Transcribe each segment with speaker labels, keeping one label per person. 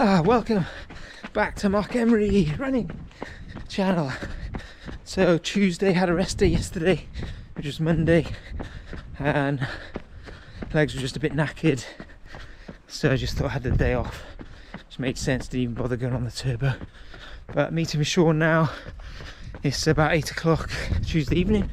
Speaker 1: Welcome back to Mark Emery running channel. So Tuesday, had a rest day yesterday, which was Monday, and legs were just a bit knackered, so I just thought I had the day off. Just made sense to even bother going on the turbo. But meeting with Sean now. It's about 8 o'clock Tuesday evening.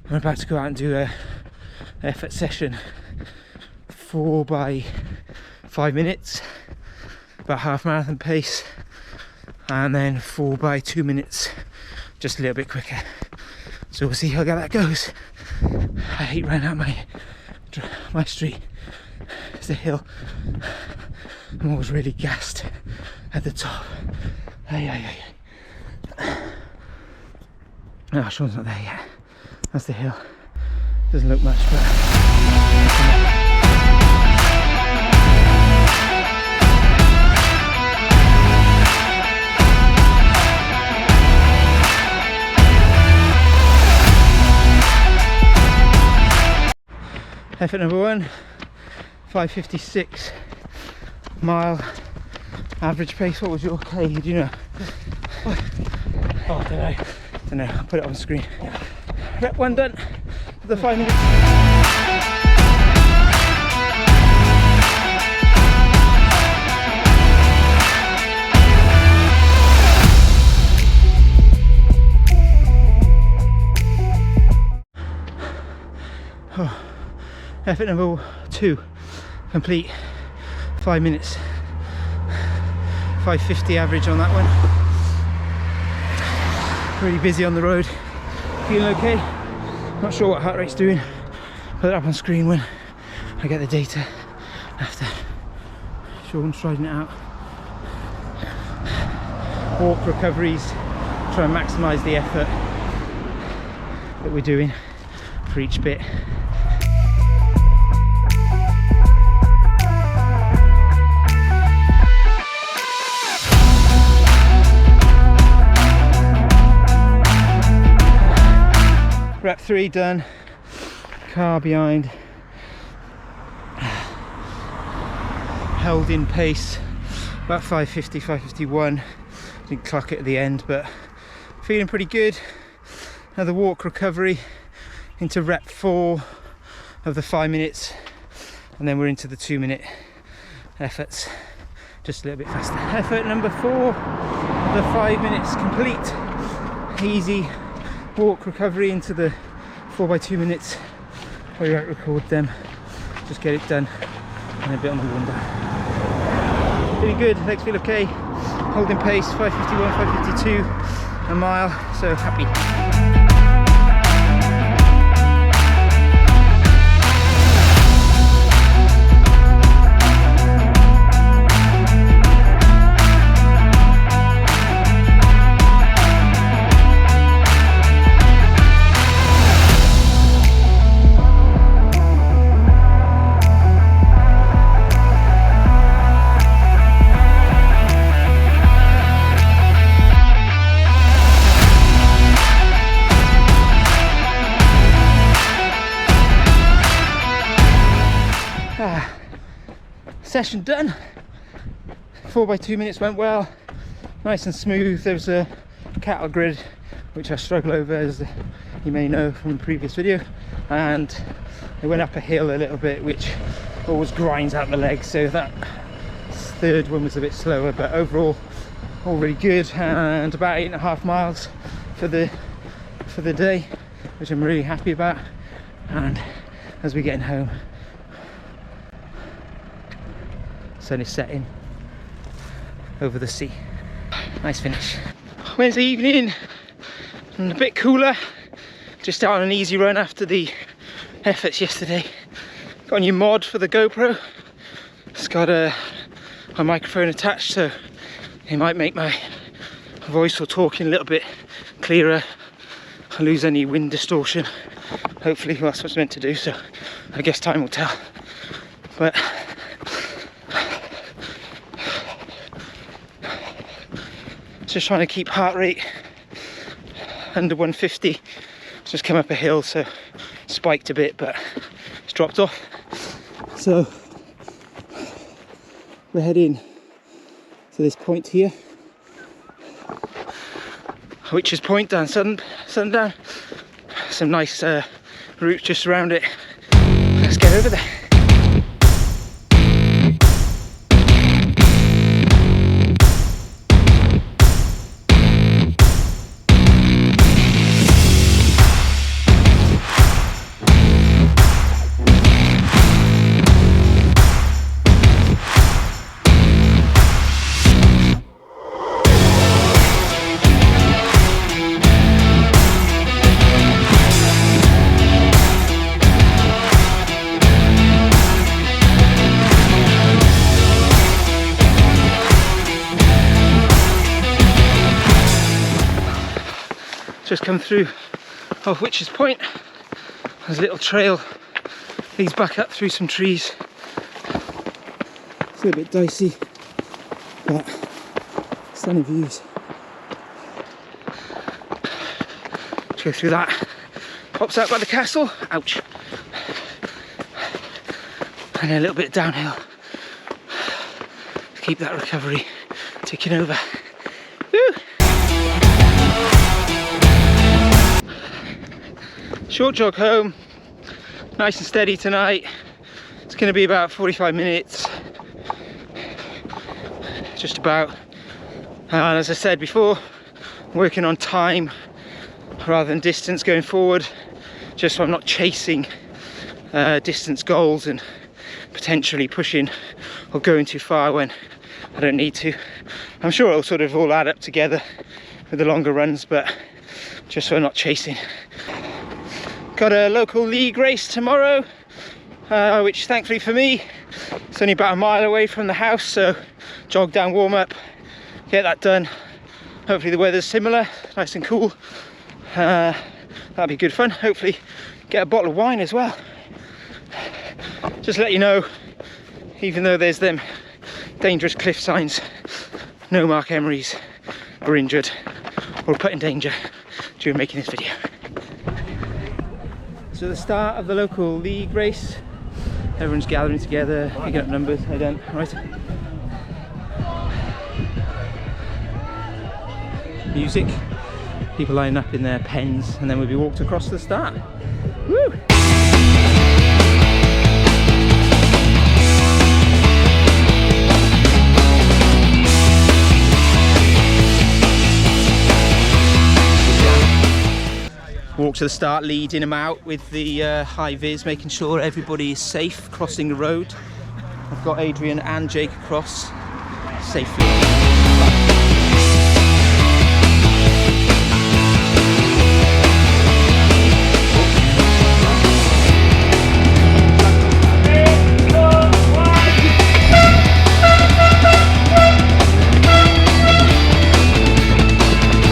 Speaker 1: I'm about to go out and do a effort session, 4 by 5 minutes, about half marathon pace, and then 4 by 2 minutes, just a little bit quicker. So we'll see how that goes. I hate running out my street. It's a hill. I'm always really gassed at the top. No, Sean's not there yet. That's the hill. Doesn't look much, but effort number 1, 5:56 mile average pace. What was your K? Do you know?
Speaker 2: Oh, I
Speaker 1: don't know. I'll put it on screen. Rep 1 done for the 5 minutes. Oh. Effort number 2, complete, 5 minutes, 5:50 average on that one. Really busy on the road, feeling okay. Not sure what heart rate's doing. Put it up on screen when I get the data after. Sean's striding it out. Walk recoveries, try and maximise the effort that we're doing for each bit. Rep 3 done, car behind, held in pace, about 5:50, 5:51, didn't clock it at the end, but feeling pretty good. Another walk recovery into rep 4 of the 5 minutes, and then we're into the 2 minute efforts, just a little bit faster. Effort number 4, the 5 minutes complete, easy walk recovery into the 4 by 2 minutes. Probably won't record them, just get it done, and a bit on the warm down. Feeling good, legs feel okay, holding pace, 5:51, 5:52 a mile, so happy. Session done. 4 by 2 minutes went well, nice and smooth. There was a cattle grid which I struggle over, as you may know from the previous video, and it went up a hill a little bit, which always grinds out the legs, so that third one was a bit slower, but overall all really good. And about 8.5 miles for the day, which I'm really happy about. And as we're getting home, sun is setting over the sea. Nice finish. Wednesday evening, and a bit cooler. Just out on an easy run after the efforts yesterday. Got a new mod for the GoPro. It's got a microphone attached, so it might make my voice or talking a little bit clearer. I lose any wind distortion. Hopefully, well, that's what it's meant to do, so I guess time will tell. But just trying to keep heart rate under 150. Just come up a hill, so spiked a bit, but it's dropped off. So we're heading to this point here, Witch's Point down Sundown. Some nice routes just around it. Let's get over there. Just come through off Witch's Point. There's a little trail leads back up through some trees. It's a little bit dicey, but stunning views. Let's go through that. Pops out by the castle. Ouch. And a little bit downhill to keep that recovery ticking over. Woo! Short jog home, nice and steady tonight. It's going to be about 45 minutes, just about. And as I said before, working on time rather than distance going forward, just so I'm not chasing distance goals and potentially pushing or going too far when I don't need to. I'm sure it'll sort of all add up together with the longer runs, but just so I'm not chasing. Got a local league race tomorrow, which thankfully for me, it's only about a mile away from the house, so jog down, warm up, get that done. Hopefully the weather's similar, nice and cool. That'll be good fun. Hopefully get a bottle of wine as well. Just let you know, even though there's them dangerous cliff signs, no Mark Emerys were injured or put in danger during making this video. So the start of the local league race, everyone's gathering together, picking up numbers. I don't, right? Music, people lining up in their pens, and then we'll be walked across the start. Woo! Walk to the start, leading them out with the high vis, making sure everybody is safe crossing the road. I've got Adrian and Jake across safely.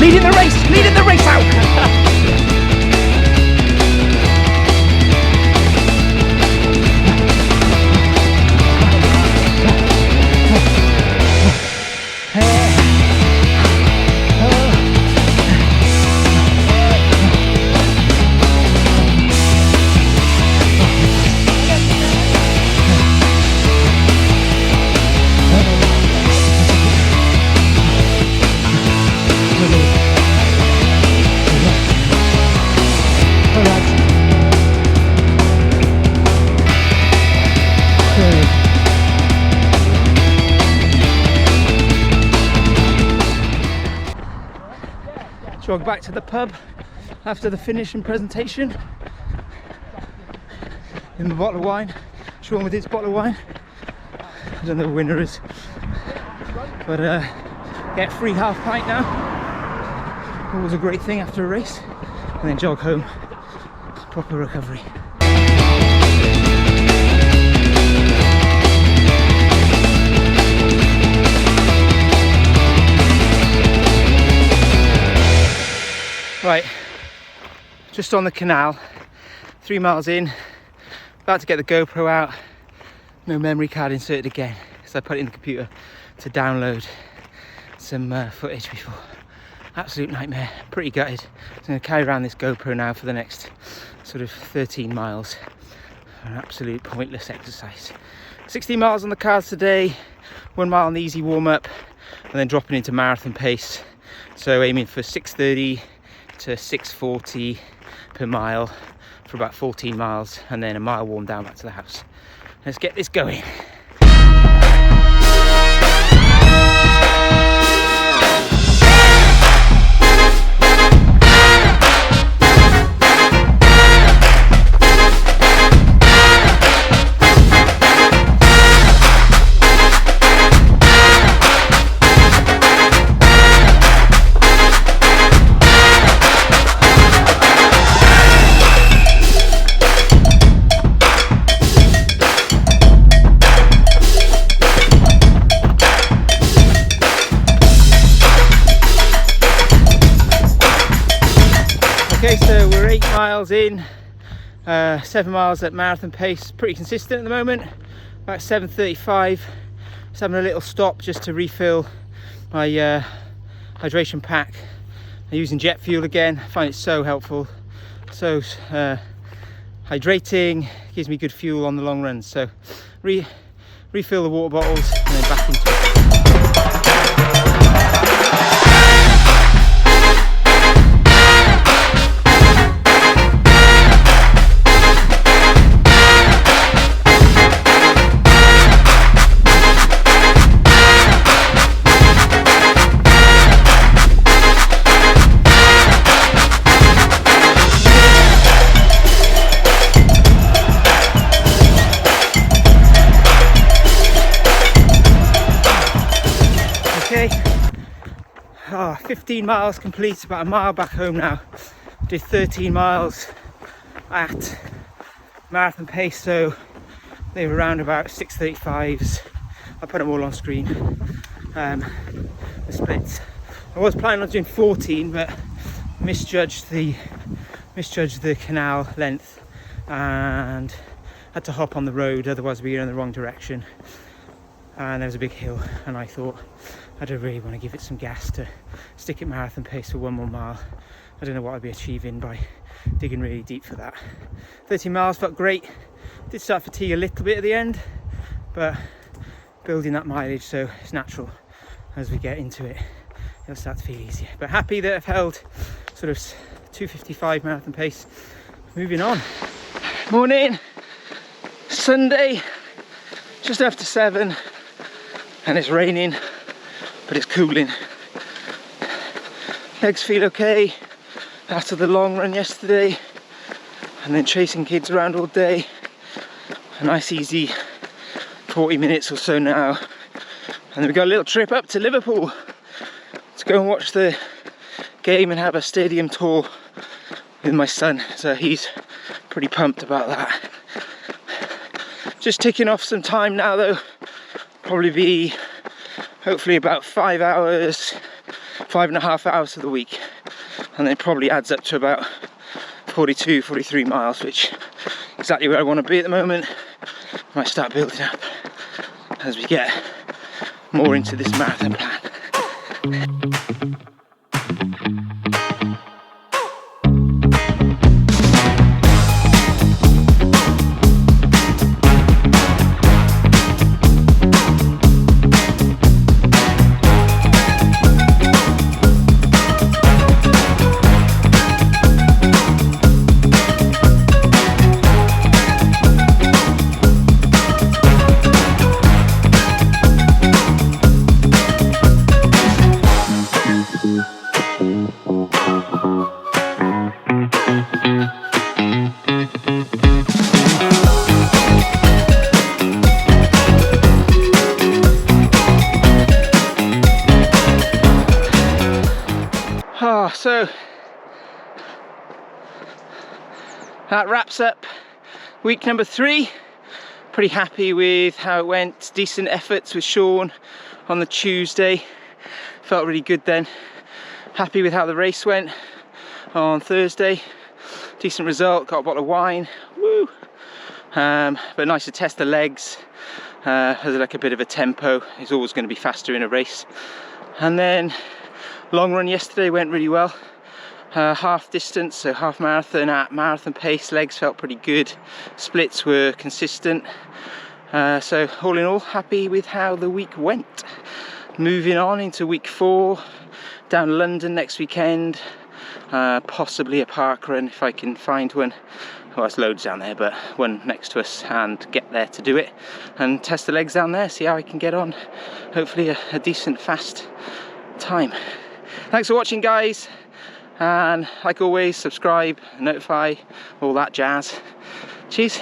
Speaker 1: Leading the race out! Jog back to the pub after the finish and presentation in the bottle of wine. Sean with his bottle of wine. I don't know who the winner is, but get free half pint now. Always a great thing after a race, and then jog home. Proper recovery. Right, just on the canal, 3 miles in, about to get the GoPro out, no memory card inserted again, so I put it in the computer to download some footage before. Absolute nightmare, pretty gutted. I'm going to carry around this GoPro now for the next sort of 13 miles. An absolute pointless exercise. 16 miles on the cards today, 1 mile on the easy warm-up, and then dropping into marathon pace. So aiming for 6:30 to 6:40 per mile for about 14 miles, and then a mile warm down back to the house. Let's get this going. Okay, so we're 8 miles in, 7 miles at marathon pace, pretty consistent at the moment, about 7:35. Just having a little stop just to refill my hydration pack. I'm using jet fuel again. I find it so helpful, so hydrating, gives me good fuel on the long run. So refill the water bottles and then back into it. Okay, 15 miles complete, about a mile back home now. Did 13 miles at marathon pace, so they were around about 6:35s. I put them all on screen, the splits. I was planning on doing 14, but misjudged the canal length and had to hop on the road, otherwise we were in the wrong direction. And there was a big hill, and I thought I don't really want to give it some gas to stick at marathon pace for 1 more mile. I don't know what I'd be achieving by digging really deep for that. 13 miles felt great. Did start fatigue a little bit at the end, but building that mileage, so it's natural as we get into it, it'll start to feel easier. But happy that I've held sort of 2:55 marathon pace. Moving on. Morning, Sunday, just after 7. And it's raining, but it's cooling. Legs feel okay after the long run yesterday, and then chasing kids around all day. A nice easy 40 minutes or so now. And then we got a little trip up to Liverpool to go and watch the game and have a stadium tour with my son. So he's pretty pumped about that. Just ticking off some time now though. Probably be hopefully about 5 hours, 5.5 hours of the week, and then it probably adds up to about 42, 43 miles, which is exactly where I want to be at the moment. Might start building up as we get more into this marathon plan. So that wraps up week number 3. Pretty happy with how it went. Decent efforts with Sean on the Tuesday. Felt really good then. Happy with how the race went on Thursday. Decent result, got a bottle of wine. Woo! But nice to test the legs. Has like a bit of a tempo. It's always going to be faster in a race. And then long run yesterday went really well. Half distance, so half marathon at marathon pace. Legs felt pretty good. Splits were consistent. So all in all, happy with how the week went. moving on into week 4, down to London next weekend, possibly a park run if I can find one. Well, there's loads down there, but one next to us, and get there to do it and test the legs down there, see how I can get on. Hopefully a decent fast time. Thanks for watching, guys, and like always, subscribe, notify, all that jazz. Cheers.